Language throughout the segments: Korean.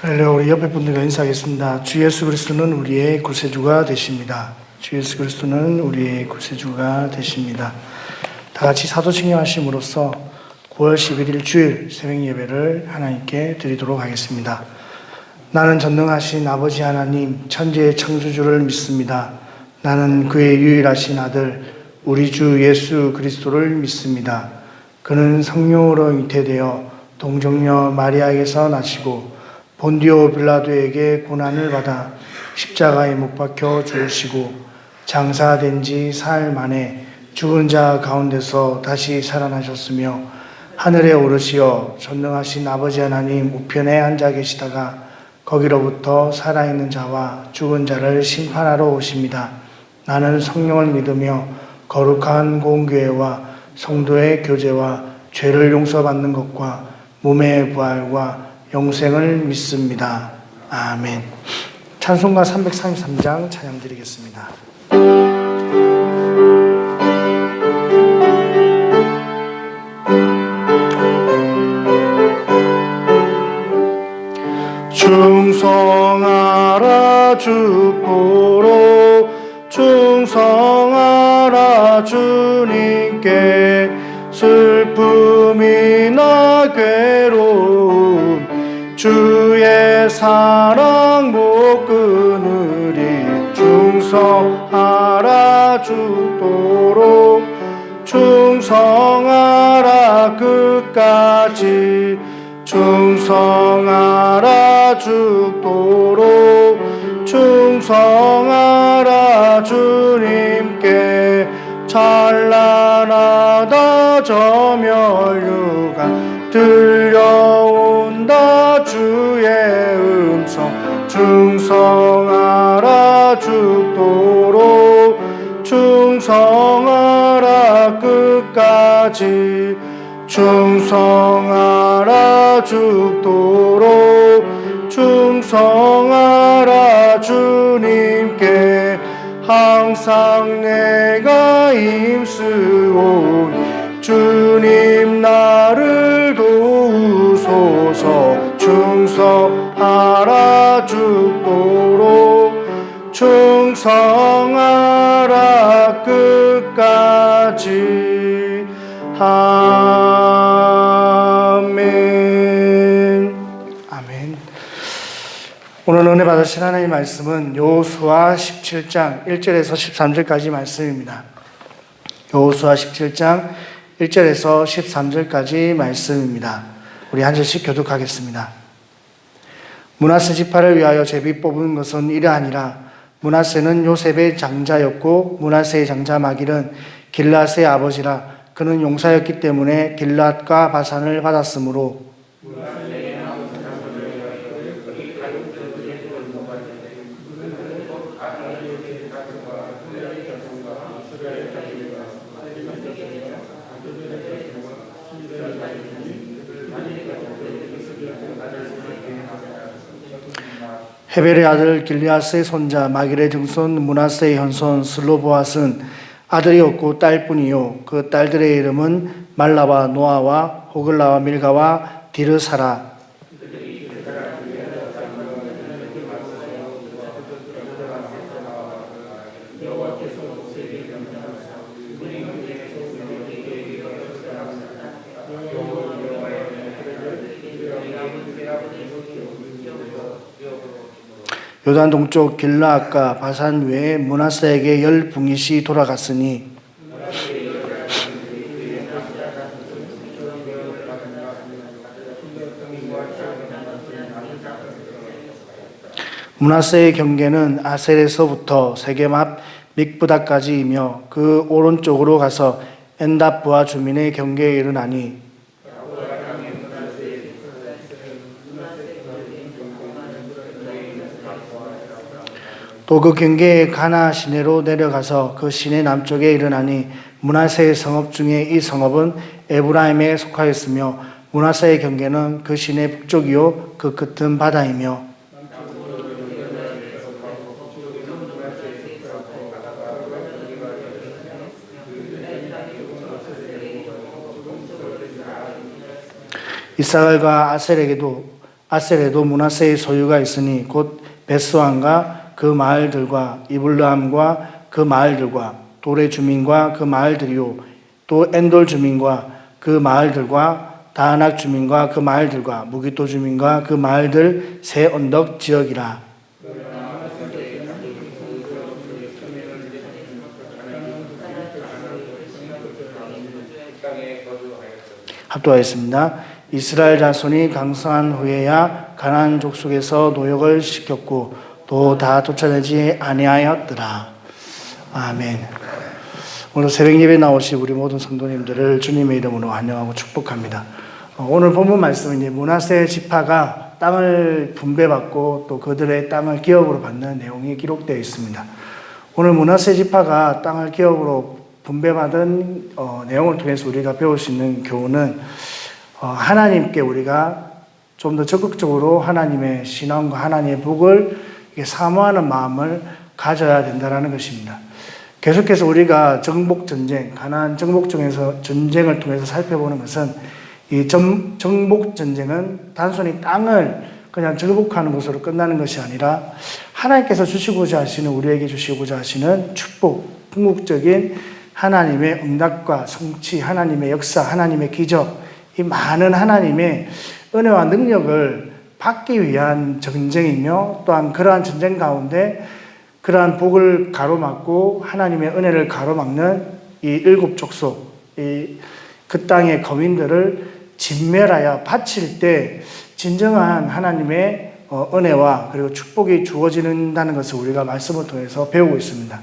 할렐루야. 우리 옆에 분들과 인사하겠습니다. 주 예수 그리스도는 우리의 구세주가 되십니다. 주 예수 그리스도는 우리의 구세주가 되십니다. 다 같이 사도신경 하심으로써 9월 11일 주일 새벽 예배를 하나님께 드리도록 하겠습니다. 나는 전능하신 아버지 하나님 천지의 창조주를 믿습니다. 나는 그의 유일하신 아들 우리 주 예수 그리스도를 믿습니다. 그는 성령으로 잉태되어 동정녀 마리아에게서 나시고 본디오 빌라도에게 고난을 받아 십자가에 못 박혀 죽으시고 장사된 지 사흘 만에 죽은 자 가운데서 다시 살아나셨으며 하늘에 오르시어 전능하신 아버지 하나님 우편에 앉아 계시다가 거기로부터 살아있는 자와 죽은 자를 심판하러 오십니다. 나는 성령을 믿으며 거룩한 공교회와 성도의 교제와 죄를 용서받는 것과 몸의 부활과 영생을 믿습니다. 아멘. 찬송가 333장 찬양 드리겠습니다. 충성하라 죽도록 충성하라 주님께 슬픔이나 괴로움 주의 사랑 못 끊으리 충성하라 죽도록 충성하라 끝까지 충성하라 죽도록 충성하라 주님께 찬란하다 저 멸류가 들려온다 주의 음성 충성하라 죽도록 충성하라 끝까지 충성하라 죽도록 충성하라 주님께 항상 내가 힘쓰온 주님 나를 도우소서 충성하라 죽도록 충성하라 끝까지 아멘. 아멘. 오늘 은혜 받으신 하나님의 말씀은 여호수아 17장 1절에서 13절까지 말씀입니다. 여호수아 17장 1절에서 13절까지 말씀입니다. 우리 한 절씩 교독하겠습니다. 므낫세 지파를 위하여 제비 뽑은 것은 이러하니라. 므낫세는 요셉의 장자였고 므낫세의 장자 마길은 길앗의 아버지라. 그는 용사였기 때문에 길앗과 바산을 받았으므로 헤벨의 아들 길앗의 손자 마길의 증손 므낫세의 현손 슬로보앗은 아들이 없고 딸뿐이요 그 딸들의 이름은 말라와 노아와 호글라와 밀가와 디르사라. 요단 동쪽 길라앗과 바산 외에 므낫세에게 10붕이씩 돌아갔으니 므낫세의 경계는 아셀에서부터 세겜 앞 믹브다까지이며 그 오른쪽으로 가서 엔답부와 주민의 경계에 이르나니 또 그 경계의 가나 시내로 내려가서 그 시내 남쪽에 이르나니 므낫세의 성읍 중에 이 성읍은 에브라임에 속하였으며 므낫세의 경계는 그 시내 북쪽이요 그 끝은 바다이며 이사갈과 아셀에도 므낫세의 소유가 있으니 곧 베스왕과 그 마을들과 이블르함과 그 마을들과 돌의 주민과 그 마을들이요 또 엔돌 주민과 그 마을들과 다낙 주민과 그 마을들과 무기토 주민과 그 마을들 세 언덕 지역이라. 합독하겠습니다. 이스라엘 자손이 강성한 후에야 가나안 족속에서 노역을 시켰고 또 다 쫓아내지 아니하였더라. 아멘. 오늘 새벽 예배 나오신 우리 모든 성도님들을 주님의 이름으로 환영하고 축복합니다. 오늘 본문 말씀은 이제 므낫세 지파가 땅을 분배받고 또 그들의 땅을 기업으로 받는 내용이 기록되어 있습니다. 오늘 므낫세 지파가 땅을 기업으로 분배받은 내용을 통해서 우리가 배울 수 있는 교훈은 하나님께 우리가 좀 더 적극적으로 하나님의 신앙과 하나님의 복을 사모하는 마음을 가져야 된다는 것입니다. 계속해서 우리가 정복전쟁, 가나안 정복전쟁을 통해서 살펴보는 것은 이 정복전쟁은 단순히 땅을 그냥 정복하는 것으로 끝나는 것이 아니라 하나님께서 주시고자 하시는, 우리에게 주시고자 하시는 축복, 궁극적인 하나님의 응답과 성취, 하나님의 역사, 하나님의 기적, 이 많은 하나님의 은혜와 능력을 받기 위한 전쟁이며 또한 그러한 전쟁 가운데 그러한 복을 가로막고 하나님의 은혜를 가로막는 이 일곱 족속, 그 땅의 거민들을 진멸하여 바칠 때 진정한 하나님의 은혜와 그리고 축복이 주어진다는 것을 우리가 말씀을 통해서 배우고 있습니다.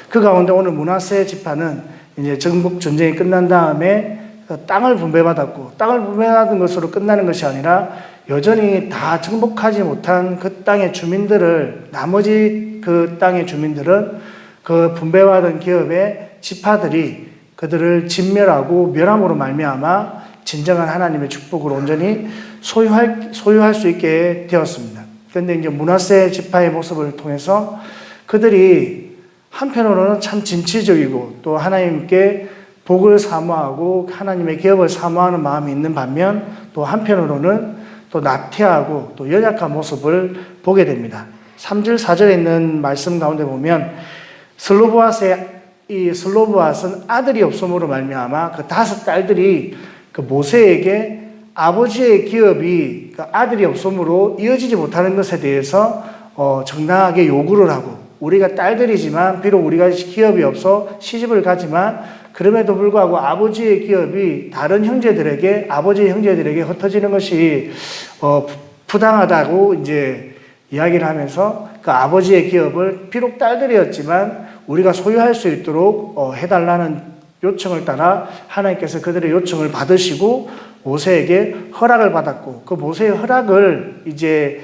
그 가운데 오늘 므낫세 지파는 이제 정복 전쟁이 끝난 다음에 땅을 분배받았고, 땅을 분배받은 것으로 끝나는 것이 아니라 여전히 다 정복하지 못한 그 땅의 주민들을, 나머지 그 땅의 주민들은 그 분배받은 기업의 지파들이 그들을 진멸하고 멸함으로 말미암아 진정한 하나님의 축복을 온전히 소유할 수 있게 되었습니다. 그런데 이제 므낫세 지파의 모습을 통해서 그들이 한편으로는 참 진취적이고 또 하나님께 복을 사모하고 하나님의 기업을 사모하는 마음이 있는 반면 또 한편으로는 또 나태하고 또 연약한 모습을 보게 됩니다. 3절 4절에 있는 말씀 가운데 보면 슬로브앗은 아들이 없음으로 말미암아 그 5 딸들이 그 모세에게 아버지의 기업이 그 아들이 없음으로 이어지지 못하는 것에 대해서 정당하게 요구를 하고, 우리가 딸들이지만 비록 우리가 기업이 없어 시집을 가지만 그럼에도 불구하고 아버지의 기업이 다른 형제들에게, 아버지의 형제들에게 흩어지는 것이 부당하다고 이제 이야기를 하면서 그 아버지의 기업을 비록 딸들이었지만 우리가 소유할 수 있도록 해달라는 요청을 따라 하나님께서 그들의 요청을 받으시고 모세에게 허락을 받았고, 그 모세의 허락을 이제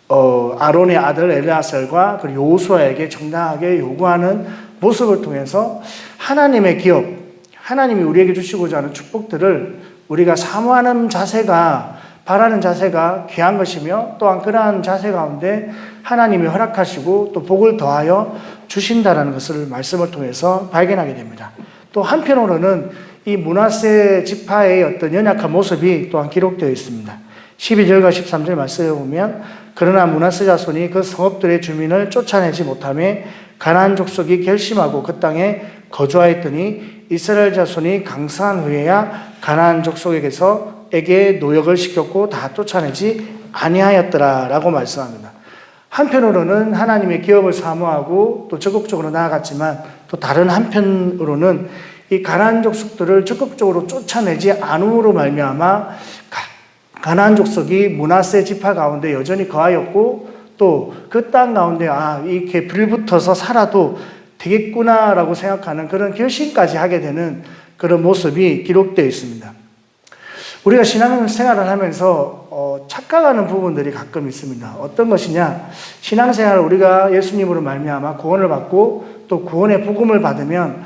아론의 아들 엘르아살과 그리고 여호수아에게 정당하게 요구하는 모습을 통해서 하나님의 기업, 하나님이 우리에게 주시고자 하는 축복들을 우리가 사모하는 자세가, 바라는 자세가 귀한 것이며 또한 그러한 자세 가운데 하나님이 허락하시고 또 복을 더하여 주신다는 것을 말씀을 통해서 발견하게 됩니다. 또 한편으로는 이 므낫세 지파의 어떤 연약한 모습이 또한 기록되어 있습니다. 12절과 13절 말씀에 보면 그러나 므낫세 자손이 그 성읍들의 주민을 쫓아내지 못하며 가나안 족속이 결심하고 그 땅에 거주하였더니 이스라엘 자손이 강성한 후에야 가나안 족속에게 노역을 시켰고 다 쫓아내지 아니하였더라라고 말씀합니다. 한편으로는 하나님의 기업을 사모하고 또 적극적으로 나아갔지만 또 다른 한편으로는 이 가나안 족속들을 적극적으로 쫓아내지 않음으로 말미암아 가나안 족속이 므낫세 지파 가운데 여전히 거하였고 또 그 땅 가운데 이렇게 불붙어서 살아도 되겠구나라고 생각하는 그런 결심까지 하게 되는 그런 모습이 기록되어 있습니다. 우리가 신앙생활을 하면서 착각하는 부분들이 가끔 있습니다. 어떤 것이냐? 신앙생활을 우리가 예수님으로 말미암아 구원을 받고 또 구원의 복음을 받으면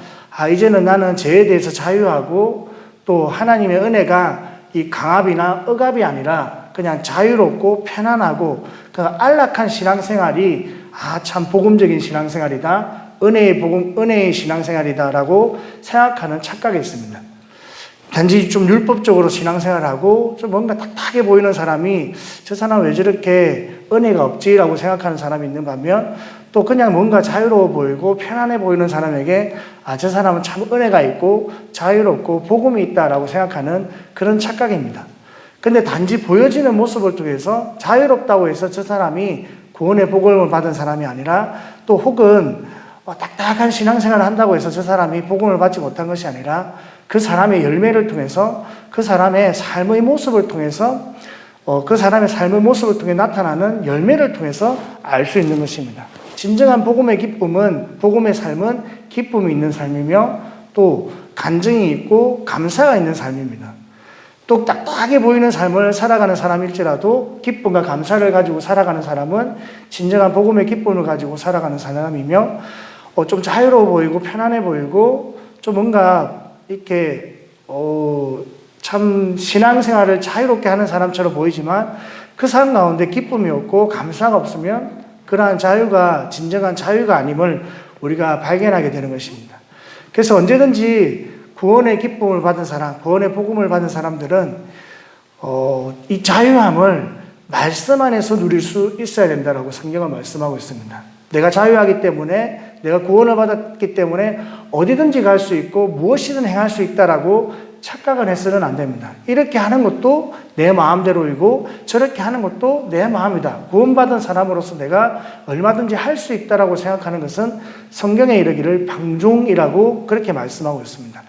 이제는 나는 죄에 대해서 자유하고 또 하나님의 은혜가 이 강압이나 억압이 아니라 그냥 자유롭고 편안하고 그 안락한 신앙생활이 참 복음적인 신앙생활이다, 은혜의 신앙생활이다라고 생각하는 착각이 있습니다. 단지 좀 율법적으로 신앙생활하고 좀 뭔가 딱딱해 보이는 사람이 저 사람 왜 저렇게 은혜가 없지라고 생각하는 사람이 있는 반면 또 그냥 뭔가 자유로워 보이고 편안해 보이는 사람에게 저 사람은 참 은혜가 있고 자유롭고 복음이 있다라고 생각하는 그런 착각입니다. 근데 단지 보여지는 모습을 통해서 자유롭다고 해서 저 사람이 구원의 복음을 받은 사람이 아니라 또 혹은 딱딱한 신앙생활을 한다고 해서 저 사람이 복음을 받지 못한 것이 아니라 그 사람의 열매를 통해서 그 사람의 삶의 모습을 통해서 그 사람의 삶의 모습을 통해 나타나는 열매를 통해서 알 수 있는 것입니다. 진정한 복음의 기쁨은 복음의 삶은 기쁨이 있는 삶이며 또 간증이 있고 감사가 있는 삶입니다. 또 딱딱해 보이는 삶을 살아가는 사람일지라도 기쁨과 감사를 가지고 살아가는 사람은 진정한 복음의 기쁨을 가지고 살아가는 사람이며 좀 자유로워 보이고 편안해 보이고 좀 뭔가 이렇게 참 신앙생활을 자유롭게 하는 사람처럼 보이지만 그 사람 가운데 기쁨이 없고 감사가 없으면 그러한 자유가 진정한 자유가 아님을 우리가 발견하게 되는 것입니다. 그래서 언제든지 구원의 기쁨을 받은 사람, 구원의 복음을 받은 사람들은 이 자유함을 말씀 안에서 누릴 수 있어야 된다라고 성경은 말씀하고 있습니다. 내가 자유하기 때문에, 내가 구원을 받았기 때문에 어디든지 갈 수 있고 무엇이든 행할 수 있다라고 착각을 해서는 안 됩니다. 이렇게 하는 것도 내 마음대로이고 저렇게 하는 것도 내 마음이다. 구원받은 사람으로서 내가 얼마든지 할 수 있다라고 생각하는 것은 성경에 이르기를 방종이라고 그렇게 말씀하고 있습니다.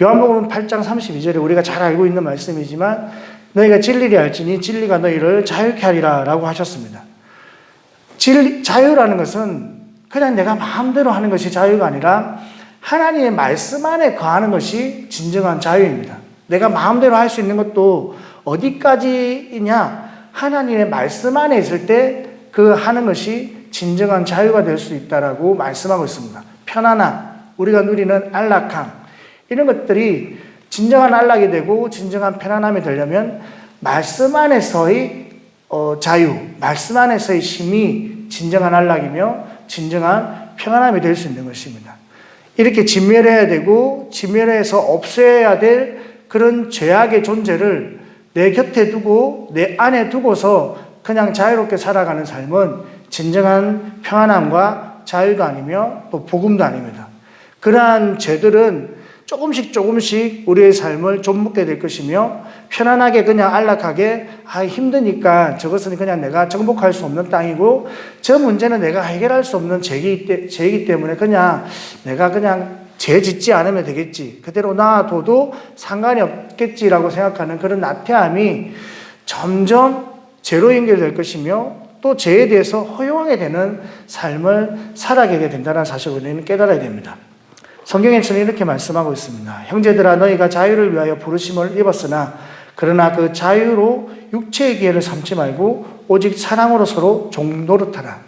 요한복음 8장 32절에 우리가 잘 알고 있는 말씀이지만 너희가 진리를 알지니 진리가 너희를 자유케 하리라 라고 하셨습니다. 자유라는 것은 그냥 내가 마음대로 하는 것이 자유가 아니라 하나님의 말씀 안에 거하는 것이 진정한 자유입니다. 내가 마음대로 할 수 있는 것도 어디까지이냐? 하나님의 말씀 안에 있을 때 그 하는 것이 진정한 자유가 될 수 있다라고 말씀하고 있습니다. 편안함, 우리가 누리는 안락함, 이런 것들이 진정한 안락이 되고 진정한 편안함이 되려면 말씀 안에서의 자유, 말씀 안에서의 쉼이 진정한 안락이며 진정한 평안함이 될 수 있는 것입니다. 이렇게 진멸해야 되고 진멸해서 없애야 될 그런 죄악의 존재를 내 곁에 두고 내 안에 두고서 그냥 자유롭게 살아가는 삶은 진정한 평안함과 자유가 아니며 또 복음도 아닙니다. 그러한 죄들은 조금씩 우리의 삶을 좀먹게 될 것이며 편안하게 그냥 안락하게 힘드니까 저것은 그냥 내가 정복할 수 없는 땅이고 저 문제는 내가 해결할 수 없는 죄이기 때문에 그냥 내가 그냥 죄 짓지 않으면 되겠지. 그대로 놔둬도 상관이 없겠지라고 생각하는 그런 나태함이 점점 죄로 연결될 것이며 또 죄에 대해서 허용하게 되는 삶을 살아가게 된다는 사실을 우리는 깨달아야 됩니다. 성경에서는 이렇게 말씀하고 있습니다. 형제들아 너희가 자유를 위하여 부르심을 입었으나 그러나 그 자유로 육체의 기회를 삼지 말고 오직 사랑으로 서로 종노릇하라.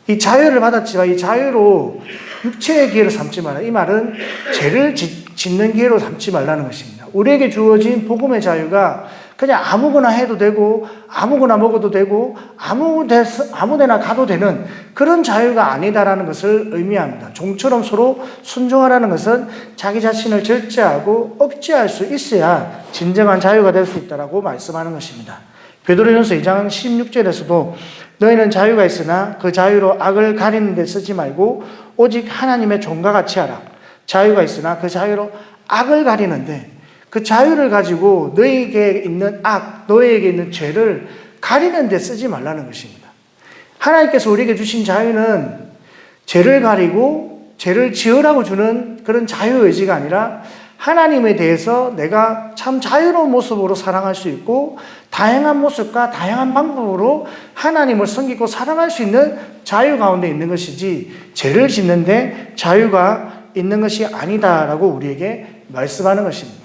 이 자유를 받았지만 이 자유로 육체의 기회를 삼지 말라. 이 말은 죄를 짓는 기회로 삼지 말라는 것입니다. 우리에게 주어진 복음의 자유가 그냥 아무거나 해도 되고 아무거나 먹어도 되고 아무데나 가도 되는 그런 자유가 아니다라는 것을 의미합니다. 종처럼 서로 순종하라는 것은 자기 자신을 절제하고 억제할 수 있어야 진정한 자유가 될 수 있다라고 말씀하는 것입니다. 베드로전서 2장 16절에서도 너희는 자유가 있으나 그 자유로 악을 가리는 데 쓰지 말고 오직 하나님의 종과 같이 하라. 자유가 있으나 그 자유로 악을 가리는데 그 자유를 가지고 너에게 있는 악, 너에게 있는 죄를 가리는 데 쓰지 말라는 것입니다. 하나님께서 우리에게 주신 자유는 죄를 가리고 죄를 지으라고 주는 그런 자유의지가 아니라 하나님에 대해서 내가 참 자유로운 모습으로 사랑할 수 있고 다양한 모습과 다양한 방법으로 하나님을 섬기고 사랑할 수 있는 자유 가운데 있는 것이지 죄를 짓는데 자유가 있는 것이 아니다라고 우리에게 말씀하는 것입니다.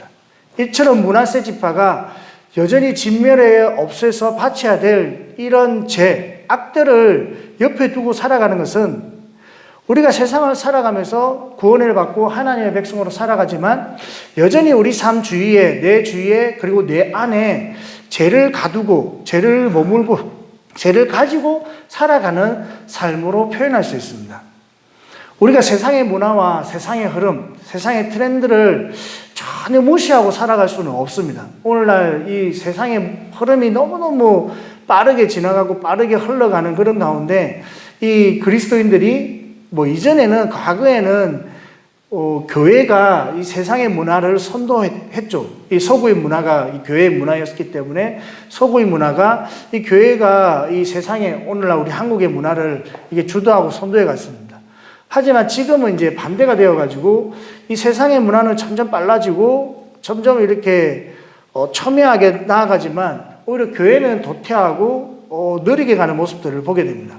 이처럼 므낫세 지파가 여전히 진멸에 없애서 바쳐야 될 이런 죄, 악들을 옆에 두고 살아가는 것은 우리가 세상을 살아가면서 구원을 받고 하나님의 백성으로 살아가지만 여전히 우리 삶 주위에, 내 주위에 그리고 내 안에 죄를 가두고 죄를 머물고 죄를 가지고 살아가는 삶으로 표현할 수 있습니다. 우리가 세상의 문화와 세상의 흐름, 세상의 트렌드를 전혀 무시하고 살아갈 수는 없습니다. 오늘날 이 세상의 흐름이 너무너무 빠르게 지나가고 빠르게 흘러가는 그런 가운데 이 그리스도인들이 이전에는, 과거에는 교회가 이 세상의 문화를 선도했죠. 이 서구의 문화가 이 교회의 문화였기 때문에 서구의 문화가 이 교회가 이 세상의 오늘날 우리 한국의 문화를 이게 주도하고 선도해 갔습니다. 하지만 지금은 이제 반대가 되어가지고 이 세상의 문화는 점점 빨라지고 점점 이렇게 첨예하게 나아가지만 오히려 교회는 도태하고 느리게 가는 모습들을 보게 됩니다.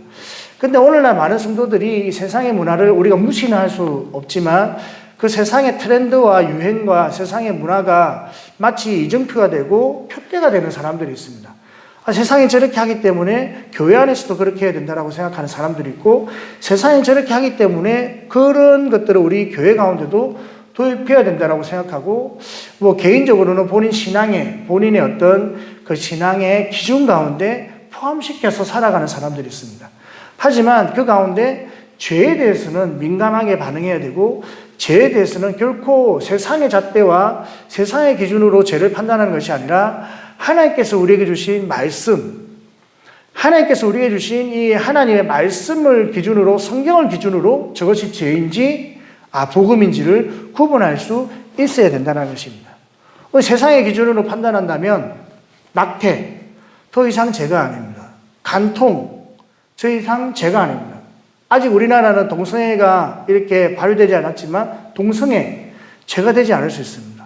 근데 오늘날 많은 성도들이 이 세상의 문화를 우리가 무시는 할 수 없지만 그 세상의 트렌드와 유행과 세상의 문화가 마치 이정표가 되고 표대가 되는 사람들이 있습니다. 세상이 저렇게 하기 때문에 교회 안에서도 그렇게 해야 된다고 생각하는 사람들이 있고, 세상이 저렇게 하기 때문에 그런 것들을 우리 교회 가운데도 도입해야 된다고 생각하고, 개인적으로는 본인 신앙에, 본인의 어떤 그 신앙의 기준 가운데 포함시켜서 살아가는 사람들이 있습니다. 하지만 그 가운데 죄에 대해서는 민감하게 반응해야 되고, 죄에 대해서는 결코 세상의 잣대와 세상의 기준으로 죄를 판단하는 것이 아니라 하나님께서 우리에게 주신 말씀, 하나님께서 우리에게 주신 이 하나님의 말씀을 기준으로, 성경을 기준으로 저것이 죄인지 복음인지를 구분할 수 있어야 된다는 것입니다. 세상의 기준으로 판단한다면 낙태, 더 이상 죄가 아닙니다. 간통, 더 이상 죄가 아닙니다. 아직 우리나라는 동성애가 이렇게 발효되지 않았지만 동성애, 죄가 되지 않을 수 있습니다.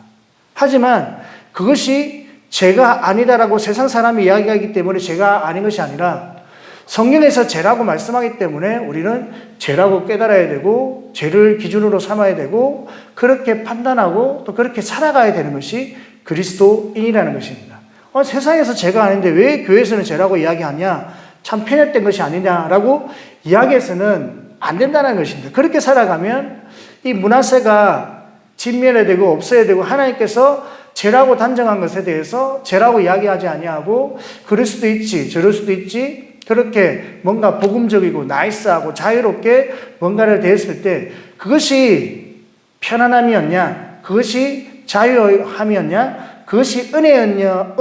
하지만 그것이 죄가 아니다라고 세상 사람이 이야기하기 때문에 죄가 아닌 것이 아니라 성경에서 죄라고 말씀하기 때문에 우리는 죄라고 깨달아야 되고 죄를 기준으로 삼아야 되고 그렇게 판단하고 또 그렇게 살아가야 되는 것이 그리스도인이라는 것입니다. 세상에서 죄가 아닌데 왜 교회에서는 죄라고 이야기하냐? 참 편협된 것이 아니냐라고 이야기해서는 안 된다는 것입니다. 그렇게 살아가면 이 문화세가 진멸해야 되고 없어야 되고, 하나님께서 죄라고 단정한 것에 대해서 죄라고 이야기하지 아니하고 그럴 수도 있지 저럴 수도 있지, 그렇게 뭔가 복음적이고 나이스하고 자유롭게 뭔가를 대했을 때 그것이 편안함이었냐, 그것이 자유함이었냐, 그것이 은혜였냐라고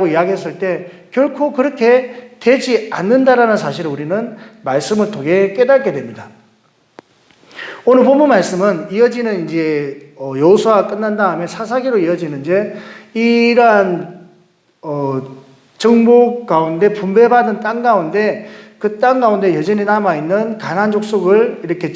이야기했을 때 결코 그렇게 되지 않는다라는 사실을 우리는 말씀을 통해 깨닫게 됩니다. 오늘 본문 말씀은 이어지는 이제 여호수아가 끝난 다음에 사사기로 이어지는 이제 이러한 정복 가운데 분배받은 땅 가운데 그 땅 가운데 여전히 남아있는 가나안 족속을 이렇게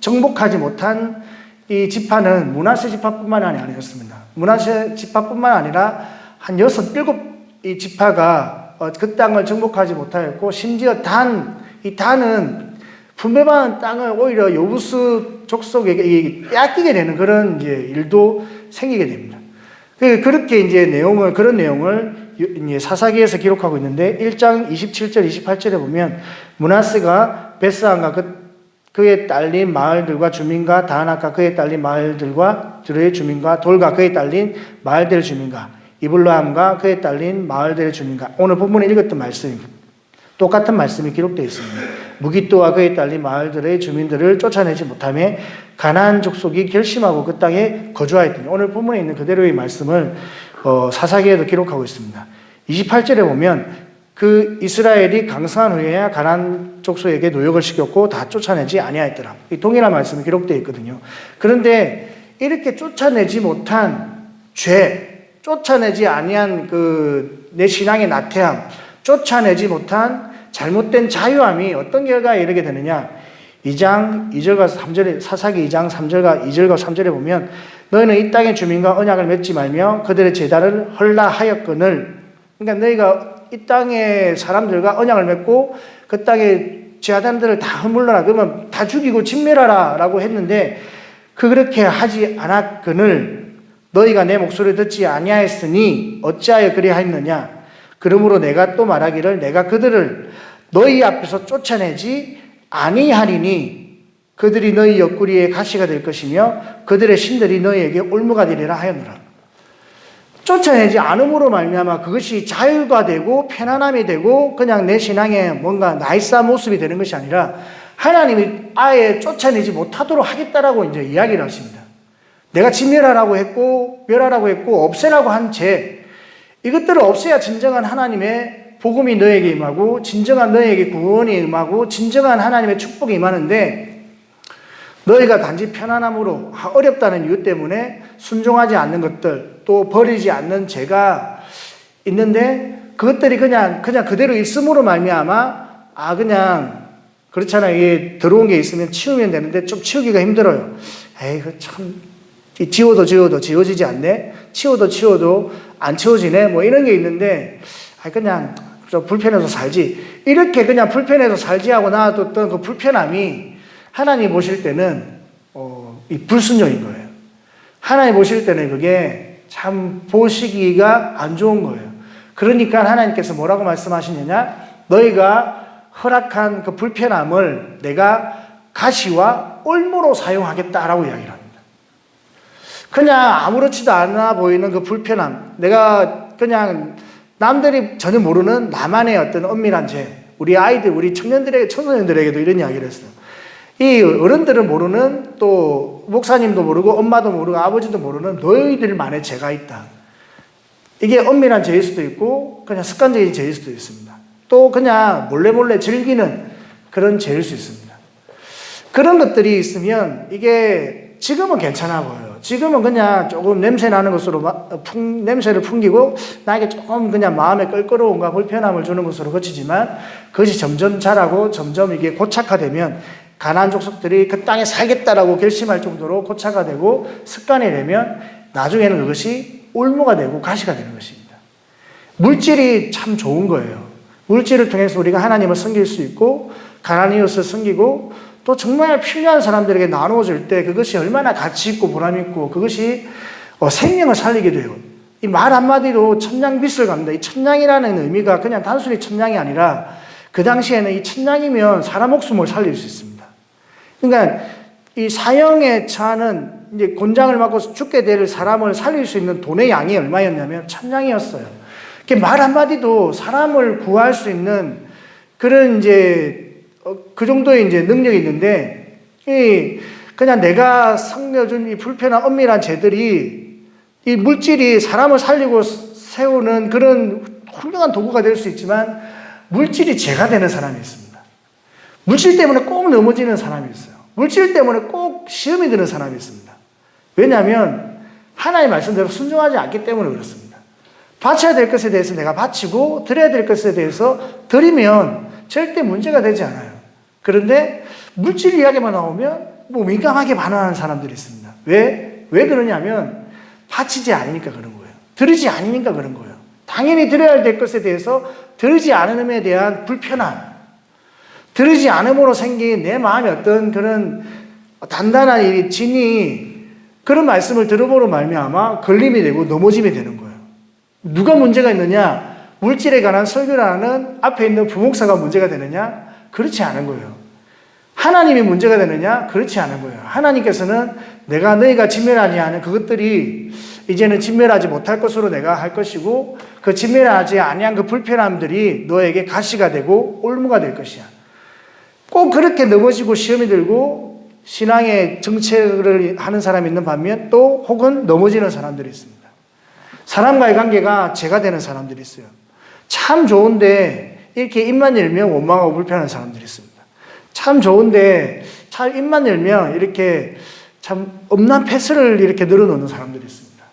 정복하지 못한 이 지파는 므낫세 지파뿐만 아니었습니다. 므낫세 지파뿐만 아니라 한 6, 7이 지파가 그 땅을 정복하지 못하였고, 심지어 이 단은 분배받은 땅을 오히려 여부스 족속에게 뺏기게 되는 그런 이제 일도 생기게 됩니다. 그렇게 이제 그런 내용을 이제 사사기에서 기록하고 있는데 1장 27절, 28절에 보면 므낫세가 베스안과 그의 딸린 마을들과 주민과 다하나과 그의 딸린 마을들과 들의 주민과 돌과 그의 딸린 마을들의 주민과 이블라함과 그의 딸린 마을들의 주민과, 오늘 본문에 읽었던 말씀입니다. 똑같은 말씀이 기록되어 있습니다. 무기또와 그의 딸린 마을들의 주민들을 쫓아내지 못하며 가나안 족속이 결심하고 그 땅에 거주하였더니, 오늘 본문에 있는 그대로의 말씀을 사사기에도 기록하고 있습니다. 28절에 보면 그 이스라엘이 강성한 후에야 가나안 족속에게 노역을 시켰고 다 쫓아내지 아니하였더라. 이 동일한 말씀이 기록되어 있거든요. 그런데 이렇게 쫓아내지 못한 죄, 쫓아내지 아니한 내 신앙의 나태함, 쫓아내지 못한 잘못된 자유함이 어떤 결과에 이르게 되느냐? 2장 2절과 3절에, 사사기 2장 3절과 2절과 3절에 보면 너희는 이 땅의 주민과 언약을 맺지 말며 그들의 제단을 헐라 하였거늘, 그러니까 너희가 이 땅의 사람들과 언약을 맺고 그 땅의 제단들을 다 허물러라, 그러면 다 죽이고 진멸하라 라고 했는데 그렇게 하지 않았거늘 너희가 내 목소리를 듣지 아니하였으니 어찌하여 그리하였느냐? 그러므로 내가 또 말하기를 내가 그들을 너희 앞에서 쫓아내지 아니하리니 그들이 너희 옆구리에 가시가 될 것이며 그들의 신들이 너희에게 올무가 되리라 하였노라. 쫓아내지 않음으로 말미암아 그것이 자유가 되고 편안함이 되고 그냥 내 신앙의 뭔가 나이스한 모습이 되는 것이 아니라 하나님이 아예 쫓아내지 못하도록 하겠다라고 이제 이야기를 하십니다. 내가 진멸하라고 했고, 멸하라고 했고, 없애라고 한 죄, 이것들을 없애야 진정한 하나님의 복음이 너에게 임하고, 진정한 너에게 구원이 임하고, 진정한 하나님의 축복이 임하는데, 너희가 단지 편안함으로 어렵다는 이유 때문에 순종하지 않는 것들, 또 버리지 않는 죄가 있는데, 그것들이 그냥 그대로 있음으로 말미암아, 그냥 그렇잖아요. 이게 들어온 게 있으면 치우면 되는데 좀 치우기가 힘들어요. 에이, 그 참, 지워도 지워지지 않네? 치워도 안 치워지네? 뭐 이런 게 있는데, 그냥 좀 불편해서 살지. 이렇게 그냥 불편해서 살지 하고 놔뒀던 그 불편함이 하나님 보실 때는, 이 불순종인 거예요. 하나님 보실 때는 그게 참 보시기가 안 좋은 거예요. 그러니까 하나님께서 뭐라고 말씀하시느냐? 너희가 허락한 그 불편함을 내가 가시와 올무로 사용하겠다라고 이야기를 합니다. 그냥 아무렇지도 않아 보이는 그 불편함, 내가 그냥 남들이 전혀 모르는 나만의 어떤 엄밀한 죄, 우리 아이들, 우리 청소년들에게도 이런 이야기를 했어요. 이 어른들은 모르는, 또 목사님도 모르고 엄마도 모르고 아버지도 모르는 너희들만의 죄가 있다. 이게 엄밀한 죄일 수도 있고 그냥 습관적인 죄일 수도 있습니다. 또 그냥 몰래 즐기는 그런 죄일 수 있습니다. 그런 것들이 있으면 이게 지금은 괜찮아 보여요. 지금은 그냥 조금 냄새 나는 것으로 냄새를 풍기고 나에게 조금 그냥 마음에 껄끄러움과 불편함을 주는 것으로 그치지만 그것이 점점 자라고 점점 이게 고착화되면 가나안 족속들이 그 땅에 살겠다라고 결심할 정도로 고착화되고 습관이 되면 나중에는 그것이 올무가 되고 가시가 되는 것입니다. 물질이 참 좋은 거예요. 물질을 통해서 우리가 하나님을 섬길 수 있고 가난한 이웃을 섬기고 또 정말 필요한 사람들에게 나누어줄 때 그것이 얼마나 가치 있고 보람 있고 그것이 생명을 살리게 돼요. 이 말 한마디로 천냥빚을 갚는다. 이 천냥이라는 의미가 그냥 단순히 천냥이 아니라 그 당시에는 이 천냥이면 사람 목숨을 살릴 수 있습니다. 그러니까 이 사형에 처하는 이제 곤장을 맞고 죽게 될 사람을 살릴 수 있는 돈의 양이 얼마였냐면 천냥이었어요. 말 한마디도 사람을 구할 수 있는 그런 이제 그 정도의 이제 능력이 있는데, 그냥 내가 섬겨준 이 불편한 엄밀한 죄들이 이 물질이 사람을 살리고 세우는 그런 훌륭한 도구가 될 수 있지만 물질이 죄가 되는 사람이 있습니다. 물질 때문에 꼭 넘어지는 사람이 있어요. 물질 때문에 꼭 시험이 드는 사람이 있습니다. 왜냐하면 하나님의 말씀대로 순종하지 않기 때문에 그렇습니다. 바쳐야 될 것에 대해서 내가 바치고 드려야 될 것에 대해서 드리면 절대 문제가 되지 않아요. 그런데 물질 이야기만 나오면 민감하게 반응하는 사람들이 있습니다. 왜 그러냐면 바치지 않으니까 그런 거예요. 드리지 않으니까 그런 거예요. 당연히 드려야 될 것에 대해서 드리지 않음에 대한 불편함, 드리지 않음으로 생긴 내 마음의 어떤 그런 단단한 이 진이 그런 말씀을 들음으로 말미암아 걸림이 되고 넘어짐이 되는 거예요. 누가 문제가 있느냐? 물질에 관한 설교를 하는 앞에 있는 부목사가 문제가 되느냐? 그렇지 않은 거예요. 하나님이 문제가 되느냐? 그렇지 않은 거예요. 하나님께서는 내가 너희가 진멸하지 않은 그것들이 이제는 진멸하지 못할 것으로 내가 할 것이고 그 진멸하지 아니한 그 불편함들이 너에게 가시가 되고 올무가 될 것이야. 꼭 그렇게 넘어지고 시험이 들고 신앙의 정체를 하는 사람이 있는 반면 또 혹은 넘어지는 사람들이 있습니다. 사람과의 관계가 죄가 되는 사람들이 있어요. 참 좋은데 이렇게 입만 열면 원망하고 불편한 사람들이 있습니다. 참 좋은데 참 입만 열면 이렇게 참 엄난 패스를 이렇게 늘어놓는 사람들이 있습니다.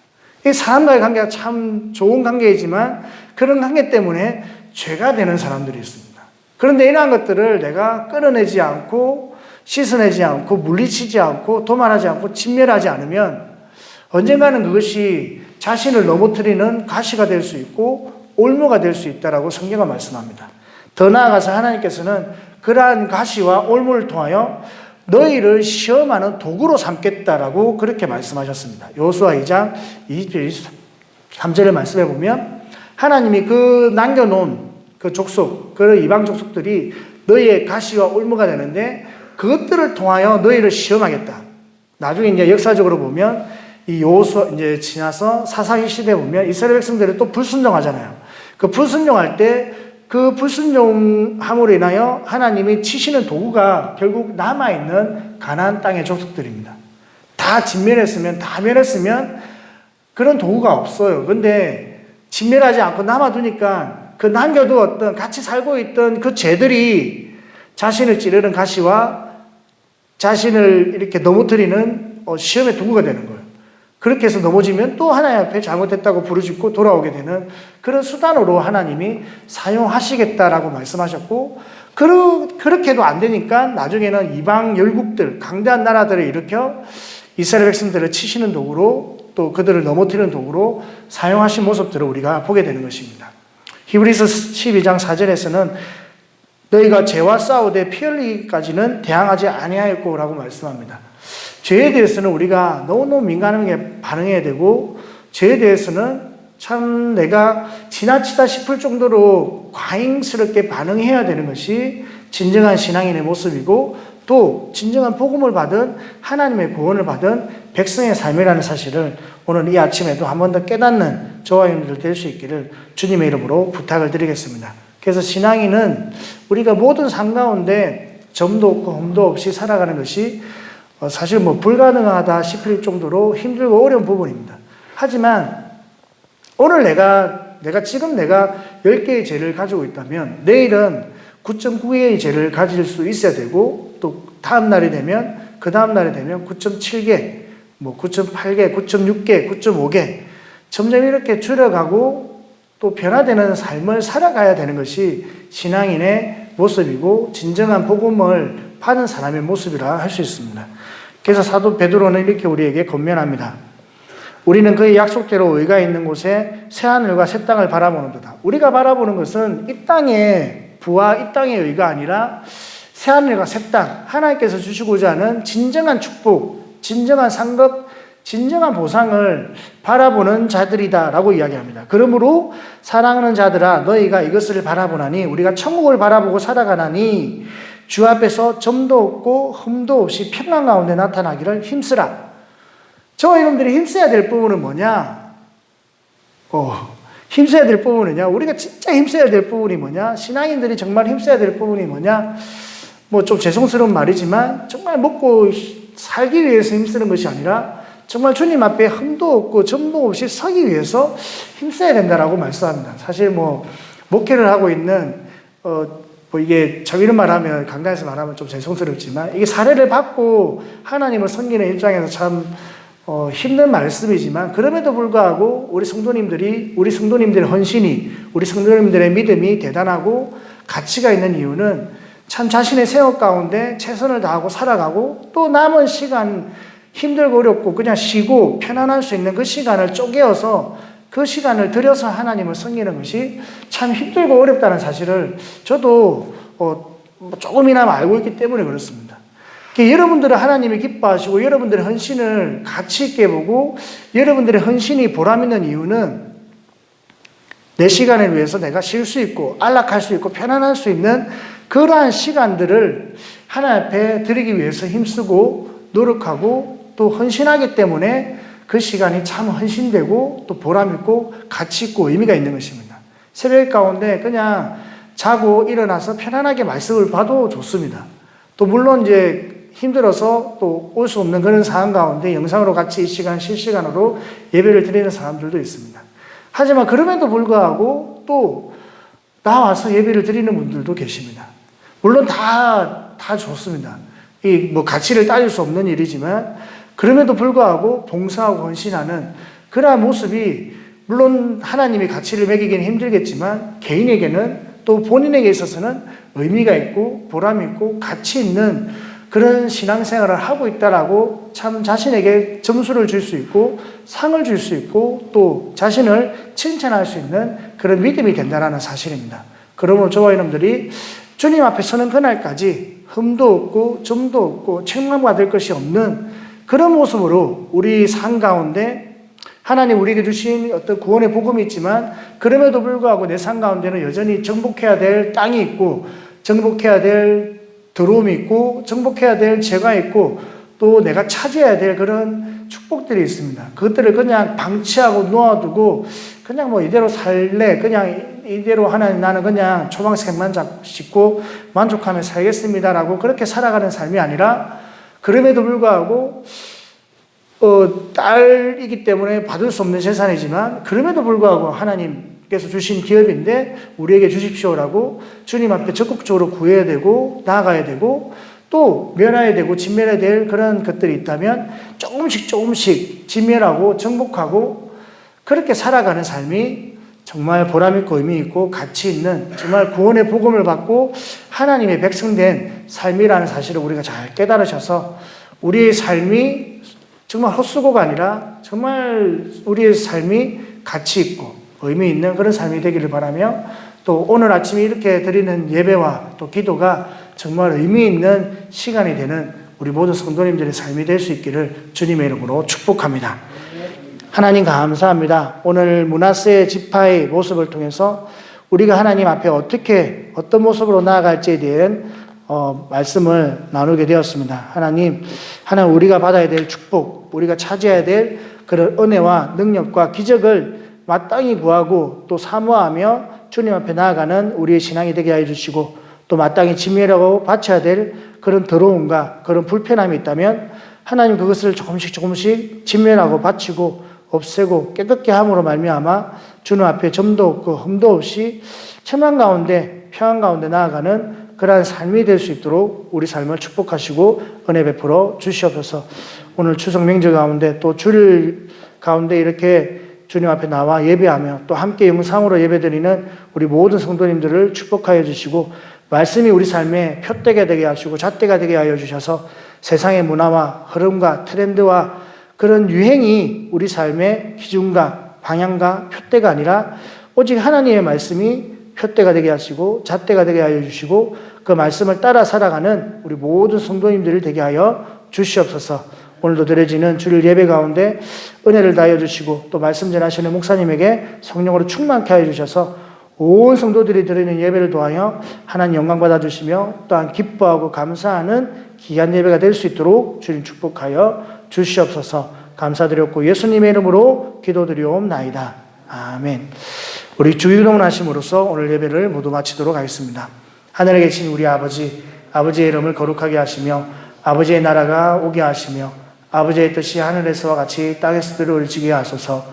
이 사람과의 관계가 참 좋은 관계이지만 그런 관계 때문에 죄가 되는 사람들이 있습니다. 그런데 이러한 것들을 내가 끌어내지 않고 씻어내지 않고 물리치지 않고 도말하지 않고 진멸하지 않으면 언젠가는 그것이 자신을 넘어뜨리는 가시가 될 수 있고 올무가 될 수 있다라고 성경은 말씀합니다. 더 나아가서 하나님께서는 그러한 가시와 올무를 통하여 너희를 시험하는 도구로 삼겠다라고 그렇게 말씀하셨습니다. 여호수아 2장 20절 23절을 말씀해 보면 하나님이 그 남겨놓은 그 족속, 그 이방 족속들이 너희의 가시와 올무가 되는데 그것들을 통하여 너희를 시험하겠다. 나중에 이제 역사적으로 보면 이 여호수아 이제 지나서 사사기 시대에 보면 이스라엘 백성들이 또 불순종하잖아요. 그 불순종할 때 그 불순종함으로 인하여 하나님이 치시는 도구가 결국 남아있는 가나안 땅의 족속들입니다. 다 진멸했으면, 다 멸했으면 그런 도구가 없어요. 근데 진멸하지 않고 남아두니까 그 남겨두었던, 같이 살고 있던 그 죄들이 자신을 찌르는 가시와 자신을 이렇게 넘어뜨리는 시험의 도구가 되는 거예요. 그렇게 해서 넘어지면 또 하나님 앞에 잘못했다고 부르짖고 돌아오게 되는 그런 수단으로 하나님이 사용하시겠다라고 말씀하셨고, 그렇게도 안 되니까 나중에는 이방 열국들, 강대한 나라들을 일으켜 이스라엘 백성들을 치시는 도구로, 또 그들을 넘어뜨리는 도구로 사용하신 모습들을 우리가 보게 되는 것입니다. 히브리서 12장 4절에서는 너희가 죄와 싸우되 피 흘리기까지는 대항하지 아니하였고 라고 말씀합니다. 죄에 대해서는 우리가 너무너무 민감하게 반응해야 되고, 죄에 대해서는 참 내가 지나치다 싶을 정도로 과잉스럽게 반응해야 되는 것이 진정한 신앙인의 모습이고, 또 진정한 복음을 받은, 하나님의 구원을 받은 백성의 삶이라는 사실을 오늘 이 아침에도 한 번 더 깨닫는 저와 여러분들 될 수 있기를 주님의 이름으로 부탁을 드리겠습니다. 그래서 신앙인은 우리가 모든 삶 가운데 점도 없고 흠도 없이 살아가는 것이 사실 불가능하다 싶을 정도로 힘들고 어려운 부분입니다. 하지만 오늘 내가 지금 10개의 죄를 가지고 있다면 내일은 9.9개의 죄를 가질 수 있어야 되고, 또 다음 날이 되면, 그 다음 날이 되면 9.7개, 9.8개, 9.6개, 9.5개 점점 이렇게 줄여가고 또 변화되는 삶을 살아가야 되는 것이 신앙인의 모습이고 진정한 복음을 받은 사람의 모습이라 할 수 있습니다. 그래서 사도 베드로는 이렇게 우리에게 권면합니다. 우리는 그의 약속대로 의가 있는 곳에 새하늘과 새 땅을 바라보는도다. 우리가 바라보는 것은 이 땅의 부와 이 땅의 의가 아니라 새하늘과 새 땅, 하나님께서 주시고자 하는 진정한 축복, 진정한 상급, 진정한 보상을 바라보는 자들이다 라고 이야기합니다. 그러므로 사랑하는 자들아 너희가 이것을 바라보나니, 우리가 천국을 바라보고 살아가나니 주 앞에서 점도 없고 흠도 없이 평안 가운데 나타나기를 힘쓰라. 저와 여러분들이 힘써야 될 부분은 뭐냐? 힘써야 될 부분은요, 우리가 진짜 힘써야 될 부분이 뭐냐? 신앙인들이 정말 힘써야 될 부분이 뭐냐? 좀 죄송스러운 말이지만 정말 먹고 살기 위해서 힘쓰는 것이 아니라 정말 주님 앞에 흠도 없고 점도 없이 서기 위해서 힘써야 된다라고 말씀합니다. 사실 목회를 하고 있는 이게 이런 말하면, 강단에서 말하면 좀 죄송스럽지만, 이게 사례를 받고 하나님을 섬기는 입장에서 참 힘든 말씀이지만, 그럼에도 불구하고 우리 성도님들의 헌신이, 우리 성도님들의 믿음이 대단하고 가치가 있는 이유는 참 자신의 생업 가운데 최선을 다하고 살아가고, 또 남은 시간 힘들고 어렵고 그냥 쉬고 편안할 수 있는 그 시간을 쪼개어서 그 시간을 들여서 하나님을 섬기는 것이 참 힘들고 어렵다는 사실을 저도 조금이나마 알고 있기 때문에 그렇습니다. 여러분들은 하나님이 기뻐하시고 여러분들의 헌신을 가치 있게 보고 여러분들의 헌신이 보람있는 이유는 내 시간을 위해서 내가 쉴 수 있고 안락할 수 있고 편안할 수 있는 그러한 시간들을 하나님 앞에 드리기 위해서 힘쓰고 노력하고 또 헌신하기 때문에 그 시간이 참 헌신되고 또 보람있고 가치있고 의미가 있는 것입니다. 새벽 가운데 그냥 자고 일어나서 편안하게 말씀을 봐도 좋습니다. 또 물론 이제 힘들어서 또 올 수 없는 그런 상황 가운데 영상으로 같이 이 시간 실시간으로 예배를 드리는 사람들도 있습니다. 하지만 그럼에도 불구하고 또 나와서 예배를 드리는 분들도 계십니다. 물론 다 좋습니다. 가치를 따질 수 없는 일이지만 그럼에도 불구하고 봉사하고 헌신하는 그러한 모습이 물론 하나님이 가치를 매기기는 힘들겠지만 개인에게는 또 본인에게 있어서는 의미가 있고 보람이 있고 가치 있는 그런 신앙생활을 하고 있다라고 참 자신에게 점수를 줄 수 있고 상을 줄 수 있고 또 자신을 칭찬할 수 있는 그런 믿음이 된다는 사실입니다. 그러므로 저와 여러분들이 주님 앞에 서는 그날까지 흠도 없고 점도 없고 책망받을 것이 없는 그런 모습으로 우리 삶 가운데 하나님 우리에게 주신 어떤 구원의 복음이 있지만 그럼에도 불구하고 내 삶 가운데는 여전히 정복해야 될 땅이 있고 정복해야 될 더러움이 있고 정복해야 될 죄가 있고 또 내가 차지해야 될 그런 축복들이 있습니다. 그것들을 그냥 방치하고 놓아두고 그냥 이대로 살래 그냥 이대로 하나님 나는 그냥 초방색만 짚고 만족하며 살겠습니다라고 그렇게 살아가는 삶이 아니라 그럼에도 불구하고 딸이기 때문에 받을 수 없는 재산이지만 그럼에도 불구하고 하나님께서 주신 기업인데 우리에게 주십시오라고 주님 앞에 적극적으로 구해야 되고 나아가야 되고 또 면해야 되고 진멸해야 될 그런 것들이 있다면 조금씩 진멸하고 정복하고 그렇게 살아가는 삶이 정말 보람있고 의미있고 가치 있는 정말 구원의 복음을 받고 하나님의 백성된 삶이라는 사실을 우리가 잘 깨달으셔서 우리의 삶이 정말 헛수고가 아니라 정말 우리의 삶이 가치 있고 의미 있는 그런 삶이 되기를 바라며 또 오늘 아침에 이렇게 드리는 예배와 또 기도가 정말 의미 있는 시간이 되는 우리 모든 성도님들의 삶이 될 수 있기를 주님의 이름으로 축복합니다. 하나님 감사합니다. 오늘 므낫세 지파의 모습을 통해서 우리가 하나님 앞에 어떤 모습으로 나아갈지에 대한 말씀을 나누게 되었습니다. 하나님 우리가 받아야 될 축복, 우리가 차지해야 될 그런 은혜와 능력과 기적을 마땅히 구하고 또 사모하며 주님 앞에 나아가는 우리의 신앙이 되게 하여 주시고 또 마땅히 진멸하고 바쳐야 될 그런 더러움과 그런 불편함이 있다면 하나님 그것을 조금씩 진멸하고 바치고 없애고 깨끗게 함으로 말미암아 주님 앞에 점도 없고 흠도 없이 천안 가운데 평안 가운데 나아가는 그러한 삶이 될 수 있도록 우리 삶을 축복하시고 은혜 베풀어 주시옵소서. 오늘 추석 명절 가운데 또 주일 가운데 이렇게 주님 앞에 나와 예배하며 또 함께 영상으로 예배드리는 우리 모든 성도님들을 축복하여 주시고 말씀이 우리 삶에 표대가 되게 하시고 잣대가 되게 하여 주셔서 세상의 문화와 흐름과 트렌드와 그런 유행이 우리 삶의 기준과 방향과 표대가 아니라 오직 하나님의 말씀이 표대가 되게 하시고 잣대가 되게 하여 주시고 그 말씀을 따라 살아가는 우리 모든 성도님들을 되게 하여 주시옵소서. 오늘도 드려지는 주일 예배 가운데 은혜를 다하여 주시고 또 말씀 전하시는 목사님에게 성령으로 충만케 하여 주셔서 온 성도들이 드리는 예배를 도하여 하나님 영광 받아주시며 또한 기뻐하고 감사하는 귀한 예배가 될 수 있도록 주님 축복하여 주시옵소서. 감사드렸고 예수님의 이름으로 기도드리옵나이다. 아멘. 우리 주일동을 하심으로써 오늘 예배를 모두 마치도록 하겠습니다. 하늘에 계신 우리 아버지의 이름을 거룩하게 하시며 아버지의 나라가 오게 하시며 아버지의 뜻이 하늘에서와 같이 땅에서 이루어지게 하소서.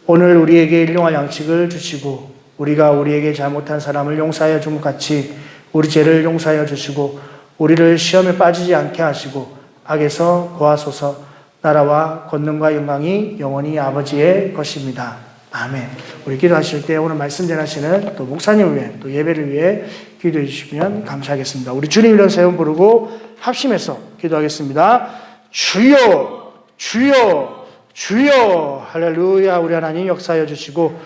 오늘 우리에게 일용할 양식을 주시고 우리가 우리에게 잘못한 사람을 용서하여 준 것 같이 우리 죄를 용서하여 주시고 우리를 시험에 빠지지 않게 하시고 악에서 구하소서. 나라와 권능과 영광이 영원히 아버지의 것입니다. 아멘. 우리 기도하실 때 오늘 말씀 전하시는 또 목사님을 위해 또 예배를 위해 기도해 주시면 감사하겠습니다. 우리 주님 이름 세 번 부르고 합심해서 기도하겠습니다. 주여 주여 주여 할렐루야. 우리 하나님 역사하여 주시고